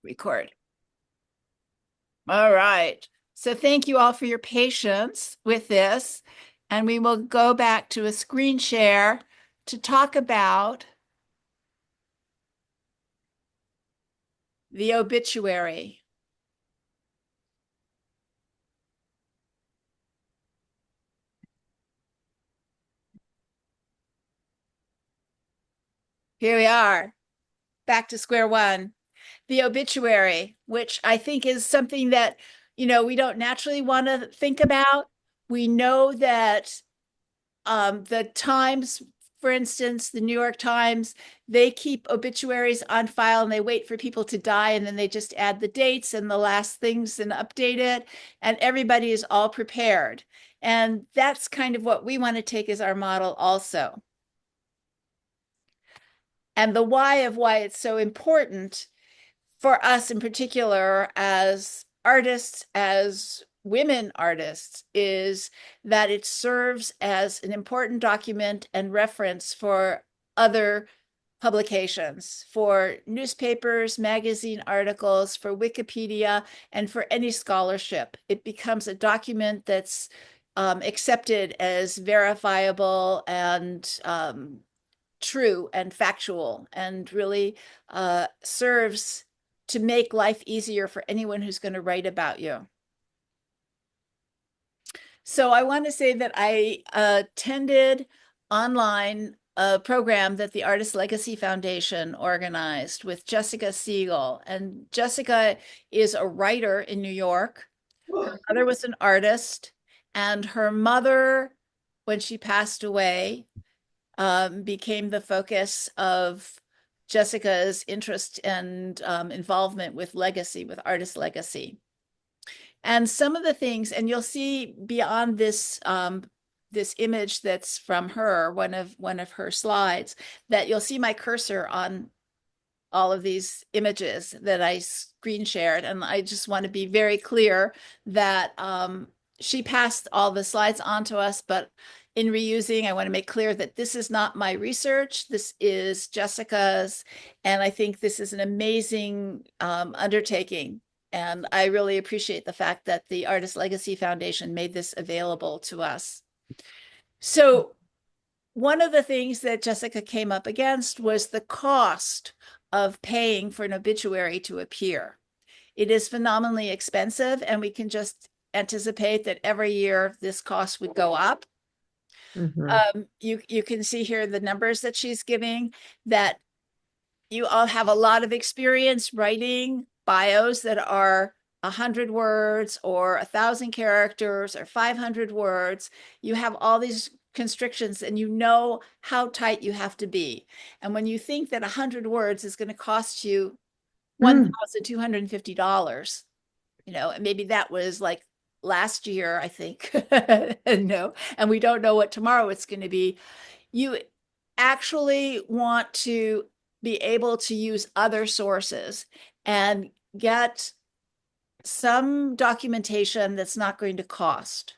Record. All right. So thank you all for your patience with this. And we will go back to a screen share to talk about the obituary. Here we are, back to square one. The obituary, which I think is something that, we don't naturally want to think about. We know that the Times, for instance, the New York Times, they keep obituaries on file and they wait for people to die and then they just add the dates and the last things and update it. And everybody is all prepared. And that's kind of what we want to take as our model also. And the why of why it's so important for us in particular as artists, as women artists, is that it serves as an important document and reference for other publications, for newspapers, magazine articles, for Wikipedia, and for any scholarship. It becomes a document that's accepted as verifiable and true and factual and really serves to make life easier for anyone who's going to write about you. So I want to say that I attended online a program that the Artist Legacy Foundation organized with Jessica Siegel. And Jessica is a writer in New York. Her mother was an artist, and her mother, when she passed away, became the focus of Jessica's interest and involvement with legacy, with artist legacy. And some of the things, and you'll see beyond this image that's from her, one of her slides, that you'll see my cursor on all of these images that I screen shared. And I just want to be very clear that she passed all the slides on to us, but in reusing, I want to make clear that this is not my research. This is Jessica's, and I think this is an amazing undertaking. And I really appreciate the fact that the Artist Legacy Foundation made this available to us. So one of the things that Jessica came up against was the cost of paying for an obituary to appear. It is phenomenally expensive, and we can just anticipate that every year this cost would go up. You can see here the numbers that she's giving, that you all have a lot of experience writing bios that are 100 words or 1,000 characters or 500 words. You have all these constrictions and you know how tight you have to be. And when you think that 100 words is going to cost you $1,250, and maybe that was like last year, I think. No, and we don't know what tomorrow it's going to be. You actually want to be able to use other sources and get some documentation that's not going to cost.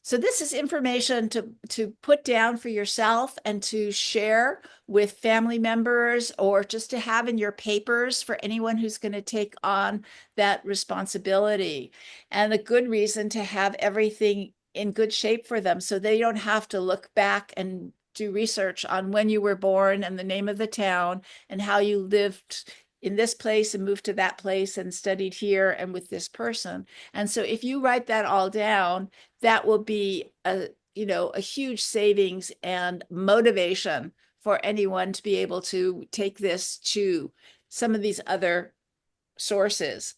So this is information to put down for yourself and to share with family members, or just to have in your papers for anyone who's going to take on that responsibility. And a good reason to have everything in good shape for them so they don't have to look back and do research on when you were born and the name of the town and how you lived in this place and moved to that place and studied here and with this person. And so if you write that all down, that will be a huge savings and motivation for anyone to be able to take this to some of these other sources.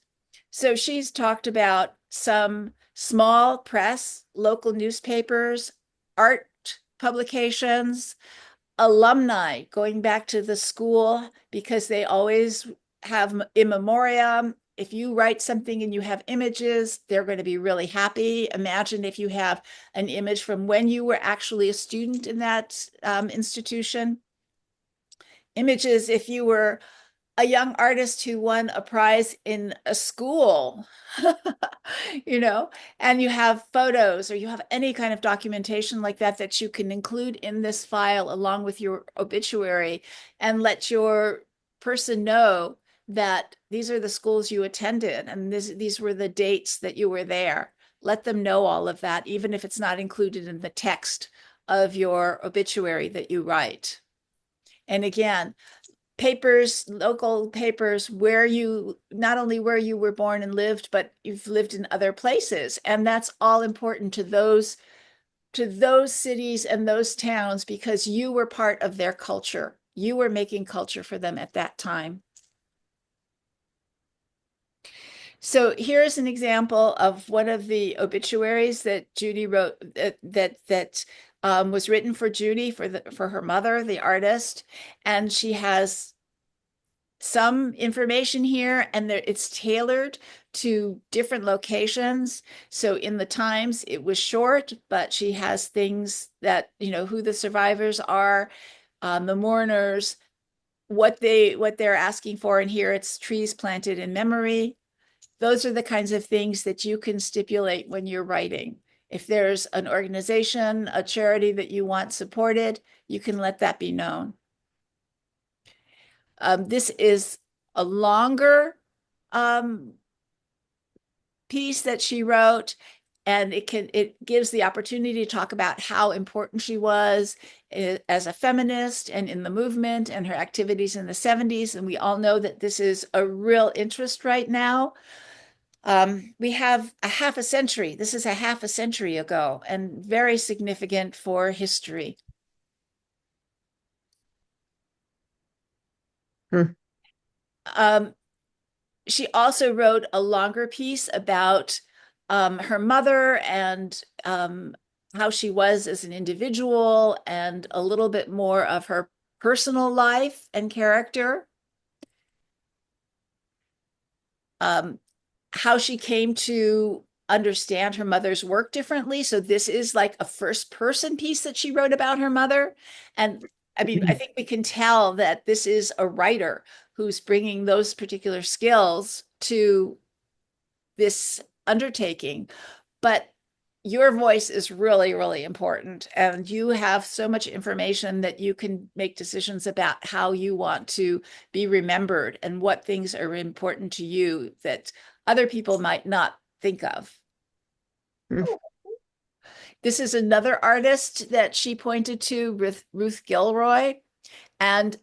So she's talked about some small press, local newspapers, art publications, alumni going back to the school, because they always have in memoriam. If you write something and you have images, they're going to be really happy. Imagine if you have an image from when you were actually a student in that institution. Images if you were a young artist who won a prize in a school, and you have photos or you have any kind of documentation like that that you can include in this file along with your obituary and let your person know that these are the schools you attended and these were the dates that you were there. Let them know all of that, even if it's not included in the text of your obituary that you write. And again, papers, local papers, where you, not only where you were born and lived, but you've lived in other places. And that's all important to those cities and those towns because you were part of their culture. You were making culture for them at that time. So here's an example of one of the obituaries that Judy wrote that was written for Judy for her mother, the artist, and she has some information here, and it's tailored to different locations. So in the Times, it was short, but she has things that, who the survivors are, the mourners, what they're asking for. And here it's trees planted in memory. Those are the kinds of things that you can stipulate when you're writing. If there's an organization, a charity that you want supported, you can let that be known. This is a longer piece that she wrote, and it gives the opportunity to talk about how important she was as a feminist and in the movement and her activities in the 70s. And we all know that this is a real interest right now. We have a half a century. This is a half a century ago and very significant for history. Hmm. She also wrote a longer piece about her mother and how she was as an individual and a little bit more of her personal life and character. How she came to understand her mother's work differently. So this is like a first person piece that she wrote about her mother. And I mean, I think we can tell that this is a writer who's bringing those particular skills to this undertaking. But your voice is really, really important. And you have so much information that you can make decisions about how you want to be remembered and what things are important to you that other people might not think of. Hmm. This is another artist that she pointed to, Ruth Gilroy. And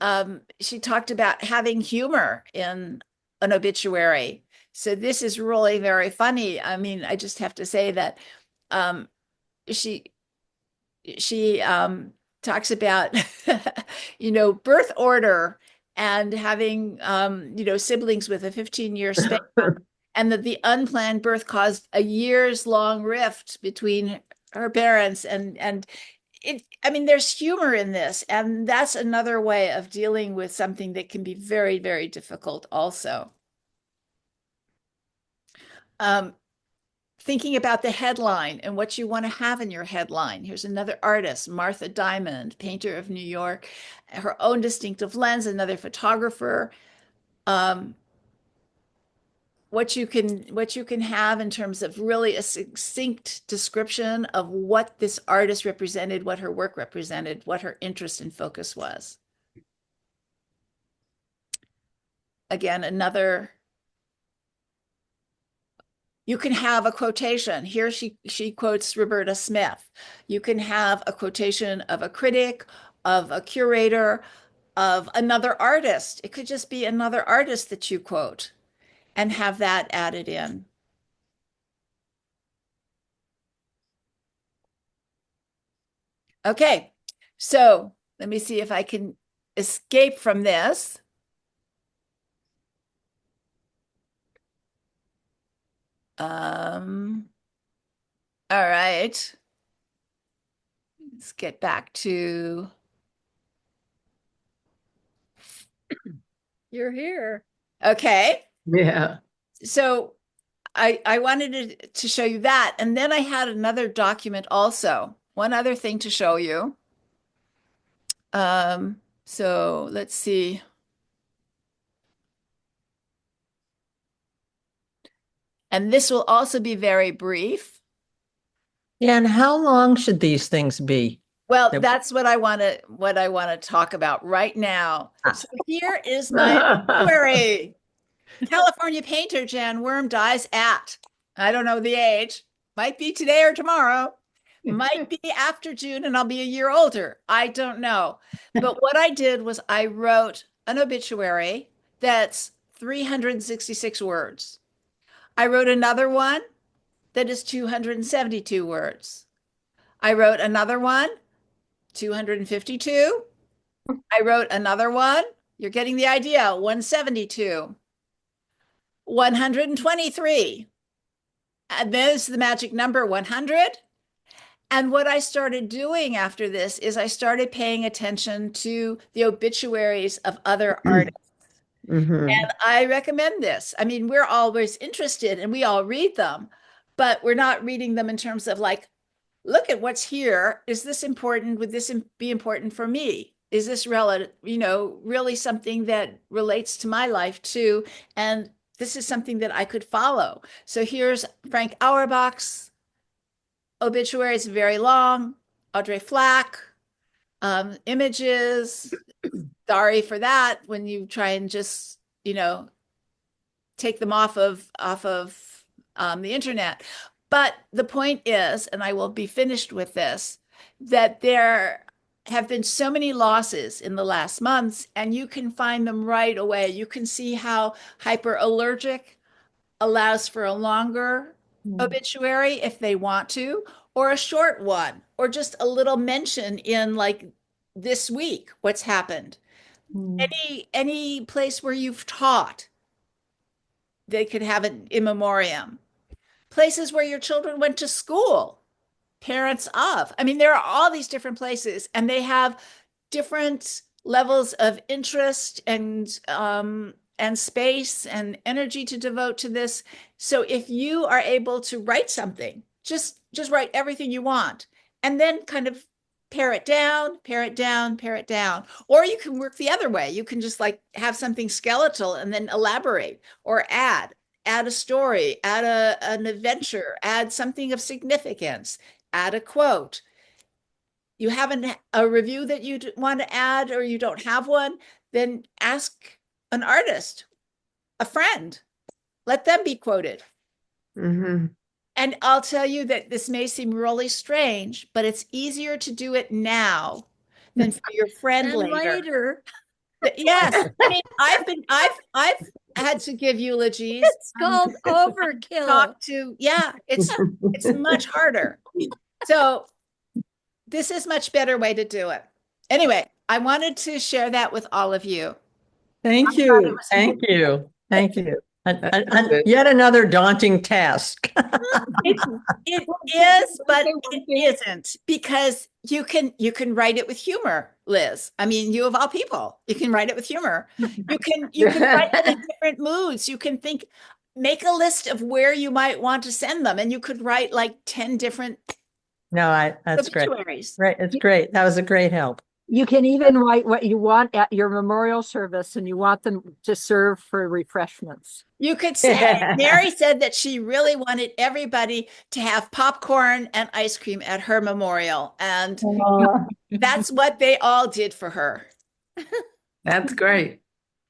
she talked about having humor in an obituary. So this is really very funny. I mean, I just have to say that um, she she talks about birth order and having siblings with a 15-year span, and that the unplanned birth caused a years long rift between her parents. And I mean, there's humor in this, and that's another way of dealing with something that can be very, very difficult also. Um, Thinking about the headline and what you want to have in your headline. Here's another artist, Martha Diamond, painter of New York, her own distinctive lens, another photographer. Um, what you can have in terms of really a succinct description of what this artist represented, what her work represented, what her interest and focus was. Again, another, you can have a quotation. Here she quotes Roberta Smith. You can have a quotation of a critic, of a curator, of another artist. It could just be another artist that you quote and have that added in. Okay, so let me see if I can escape from this. Um, all right, let's get back to, You're here. okay. Yeah. So I wanted to show you that. And then I had another document also, one other thing to show you. So let's see. And this will also be very brief. Yeah, and how long should these things be? Well, Yep. that's what I want to talk about right now. So here is my obituary. California painter Jan Worm dies at, I don't know the age, might be today or tomorrow, might be after June and I'll be a year older. I don't know. But what I did was I wrote an obituary that's 366 words. I wrote another one that is 272 words. I wrote another one, 252. I wrote another one, you're getting the idea, 172. 123. And there's the magic number 100. And what I started doing after this is I started paying attention to the obituaries of other artists. Hmm. And I recommend this. I mean, we're always interested and we all read them, but we're not reading them in terms of like, look at what's here. Is this important? Would this be important for me? Is this relative, really something that relates to my life too? And this is something that I could follow. So here's Frank Auerbach's obituary. It's very long. Audrey Flack, images. Sorry for that when you try and just, take them off of the internet. But the point is, and I will be finished with this, that there have been so many losses in the last months, and you can find them right away. You can see how hyperallergic allows for a longer obituary if they want to, or a short one, or just a little mention in like this week, what's happened. Any place where you've taught, they could have an in memoriam. Places where your children went to school, parents of. I mean, there are all these different places, and they have different levels of interest and space and energy to devote to this. So if you are able to write something, just write everything you want, and then kind of pare it down, pare it down, pare it down. Or you can work the other way. You can just like have something skeletal and then elaborate or add a story, add an adventure, add something of significance, add a quote. You have a review that you want to add or you don't have one, then ask an artist, a friend, let them be quoted. Hmm. And I'll tell you that this may seem really strange, but it's easier to do it now than for your friend And later. later, Yes. I mean, I've had to give eulogies, it's called overkill. talk to, yeah, it's much harder. So this is much better way to do it. Anyway, I wanted to share that with all of you. Thank Thought it you. was Thank important. you. Thank you. That's good. Yet another daunting task. It it Well, is, can I but say it one thing? isn't because you can write it with humor, Liz. I mean, you of all people, you can write it with humor. You can write it in different moods. You can think, make a list of where you might want to send them, and you could write like 10 different No, that's great. obituaries. Right. It's great. That was a great help. You can even write what you want at your memorial service and you want them to serve for refreshments. You could say, Mary said that she really wanted everybody to have popcorn and ice cream at her memorial. And that's what they all did for her. That's great.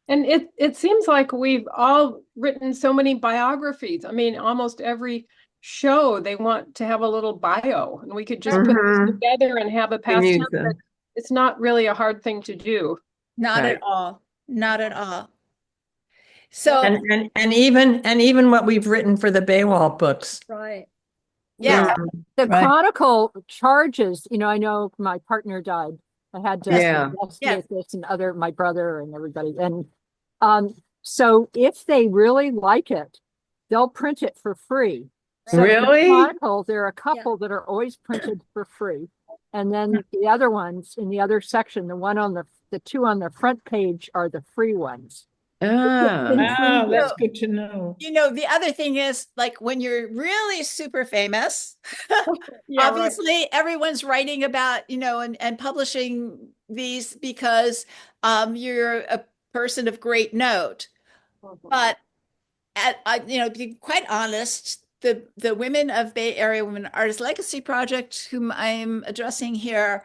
And it seems like we've all written so many biographies. I mean, almost every show they want to have a little bio, and we could just put this together and have a Can use pastime. them. It's not really a hard thing to do. Not Right. at all. Not at all. So, And even what we've written for the Baywall books. Right. yeah, The Right. Chronicle charges, I know my partner died. I had to Yeah. investigate this and my brother and everybody. And so if they really like it, they'll print it for free. So in the Really? Chronicle, there are a couple that are always printed for free. And then the other ones in the other section, the two on the front page are the free ones. Ah, Wow, that's So- good to know. the other thing is like when you're really super famous, Yeah, right. obviously everyone's writing about, and publishing these because you're a person of great note. But to be quite honest, the women of Bay Area Women Artists Legacy Project, whom I'm addressing here,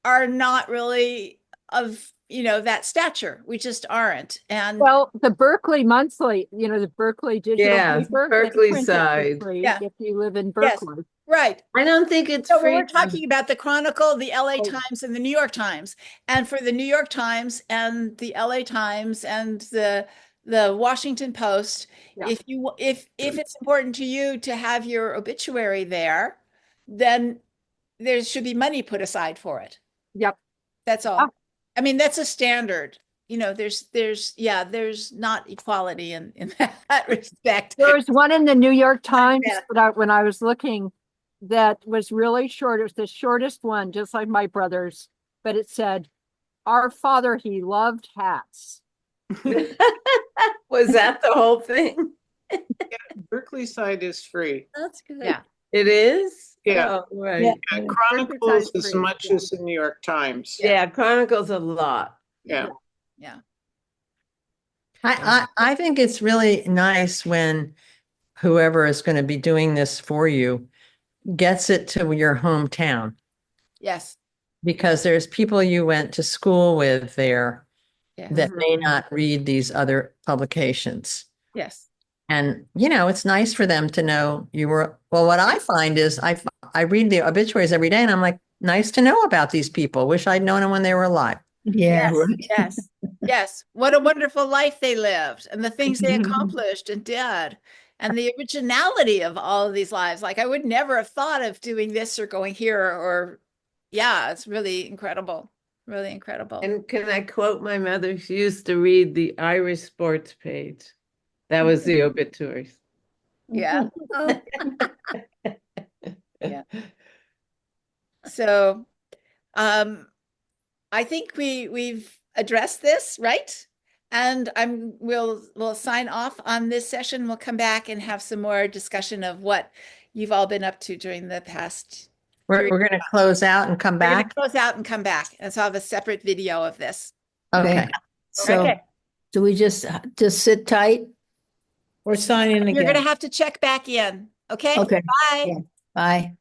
are not really of that stature. We just aren't. And Well, the Berkeley Monthly, the Berkeley digital Yeah, paper. they Berkeley print it for side. free Yeah. If you live in yes, Berkeley. right. I don't think it's So free. we're talking about the Chronicle, the LA Oh. Times, and the New York Times. And for the New York Times and the LA Times and the Washington Post, Yeah. if it's important to you to have your obituary there, then there should be money put aside for it. Yep. That's all. Ah. I mean, that's a standard. There's not equality in that respect. There was one in the New York Times bad. when I was looking that was really short. It was the shortest one, just like my brother's, but it said, "Our father, he loved hats." Was that the whole thing? Berkeley side is free. That's good. Yeah. It is? Yeah. Oh, right. Yeah. Yeah, Chronicles side's as free, much yeah. as the New York Times. Yeah, Chronicles a lot. Yeah. Yeah. I think it's really nice when whoever is going to be doing this for you gets it to your hometown, Yes. because there's people you went to school with there Yeah. that may Mhm. not read these other publications. Yes. And, it's nice for them to know you were, well, what I find is I read the obituaries every day and I'm like, nice to know about these people. Wish I'd known them when they were alive. Yeah. Yes. Yes. What a wonderful life they lived and the things they accomplished and did. And the originality of all of these lives. Like I would never have thought of doing this or going here or yeah, it's really incredible. Really incredible. And can I quote my mother? She used to read the Irish sports page. That was the obituaries. Yeah. Oh, Yeah. So I think we've addressed this, right? And we'll sign off on this session. We'll come back and have some more discussion of what you've all been up to during the past. We're going to close out and come We're gonna back. close out and come back. And so I'll have a separate video of this. Okay. So Okay. do we just sit tight? We're signing You're again. gonna have to check back in. Okay? Okay. Bye. Yeah. Bye.